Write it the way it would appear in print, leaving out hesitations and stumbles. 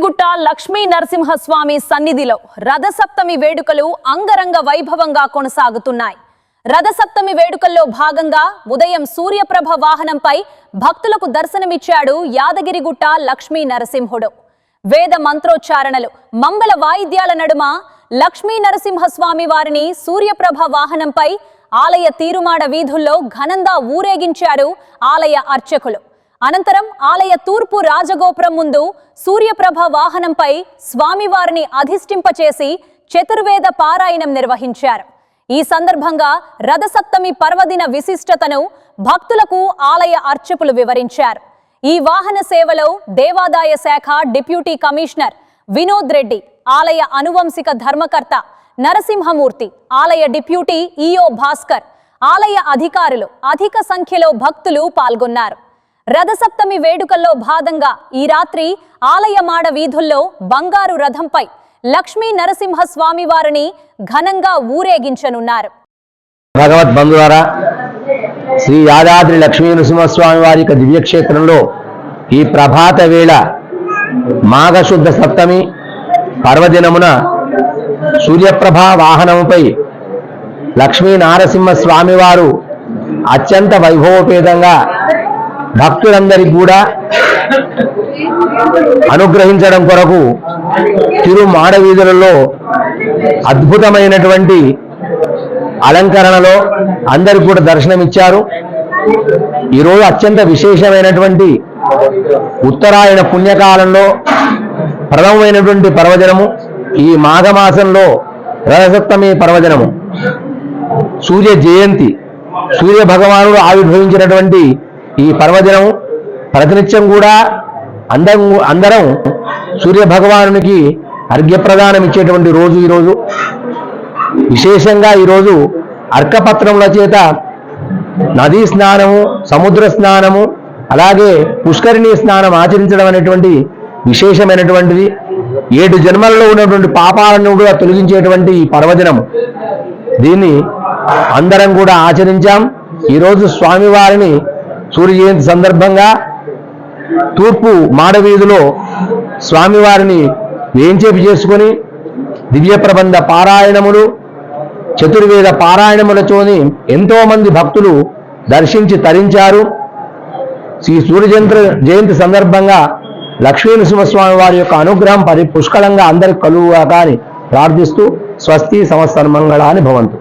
యాదగిరిగుట్ట లక్ష్మీ నరసింహస్వామి సన్నిధిలో రథసప్తమి వేడుకలు అంగరంగ వైభవంగా కొనసాగుతున్నాయి. రథసప్తమి వేడుకల్లో భాగంగా ఉదయం సూర్యప్రభ వాహనంపై భక్తులకు దర్శనమిచ్చాడు యాదగిరిగుట్ట లక్ష్మీ నరసింహుడు. వేద మంత్రోచ్చారణలు, మంగళ వాయిద్యాల నడుమ లక్ష్మీ నరసింహస్వామి వారిని సూర్యప్రభ వాహనంపై ఆలయ తీరుమాడ వీధుల్లో ఘనంగా ఊరేగించారు ఆలయ అర్చకులు. అనంతరం ఆలయ తూర్పు రాజగోపురం ముందు సూర్యప్రభ వాహనంపై స్వామివారిని అధిష్ఠింపచేసి చతుర్వేద పారాయణం నిర్వహించారు. ఈ సందర్భంగా రథసప్తమి పర్వదిన విశిష్టతను భక్తులకు ఆలయ అర్చకులు వివరించారు. ఈ వాహన సేవలో దేవాదాయ శాఖ డిప్యూటీ కమిషనర్ వినోద్ రెడ్డి, ఆలయ అనువంశిక ధర్మకర్త నరసింహమూర్తి, ఆలయ డిప్యూటీ ఈఓ భాస్కర్, ఆలయ అధికారులు, అధిక సంఖ్యలో భక్తులు పాల్గొన్నారు. రథసప్తమి వేడుకల్లో భాగంగా ఈ రాత్రి ఆలయ మాడ వీధుల్లో బంగారు రథంపై లక్ష్మీ నరసింహ స్వామి వారిని ఘనంగా ఊరేగించనున్నారు. భగవద్ బంధువారా, శ్రీ యాదాద్రి లక్ష్మీ నరసింహస్వామి వారి యొక్క దివ్యక్షేత్రంలో ఈ ప్రభాత వేళ మాఘశుద్ధ సప్తమి పర్వదినమున సూర్యప్రభ వాహనముపై లక్ష్మీ నరసింహ స్వామి వారు అత్యంత వైభవోపేతంగా భక్తులందరికీ కూడా అనుగ్రహించడం కొరకు తిరు మాడవీధులలో అద్భుతమైనటువంటి అలంకరణలో అందరికీ కూడా దర్శనమిచ్చారు. ఈరోజు అత్యంత విశేషమైనటువంటి ఉత్తరాయణ పుణ్యకాలంలో ప్రథమమైనటువంటి పర్వదినము. ఈ మాఘమాసంలో రథసప్తమి పర్వదినము, సూర్య జయంతి, సూర్య భగవానుడు ఆవిర్భవించినటువంటి ఈ పర్వదినం ప్రతినిత్యం కూడా అందరం సూర్య భగవానునికి అర్ఘ్యప్రదానం ఇచ్చేటువంటి రోజు ఈరోజు. విశేషంగా ఈరోజు అర్కపత్రముల చేత నదీ స్నానము, సముద్ర స్నానము, అలాగే పుష్కరిణీ స్నానం ఆచరించడం అనేటువంటి విశేషమైనటువంటిది. 7 జన్మలలో ఉన్నటువంటి పాపాలను కూడా తొలగించేటువంటి ఈ పర్వదినము. దీన్ని అందరం కూడా ఆచరించాం. ఈరోజు స్వామివారిని సూర్య జయంతి సందర్భంగా తూర్పు మాడవీధిలో స్వామివారిని వేంచేపు చేసుకొని దివ్య ప్రబంధ పారాయణములు, చతుర్వేద పారాయణములతోని ఎంతో మంది భక్తులు దర్శించి తరించారు. శ్రీ సూర్య జయంతి సందర్భంగా లక్ష్మీ నరసింహస్వామి వారి యొక్క అనుగ్రహం పుష్కలంగా అందరికి కలుగుగా కానీ ప్రార్థిస్తూ స్వస్తి సంవత్సర మంగళాని భవంతు.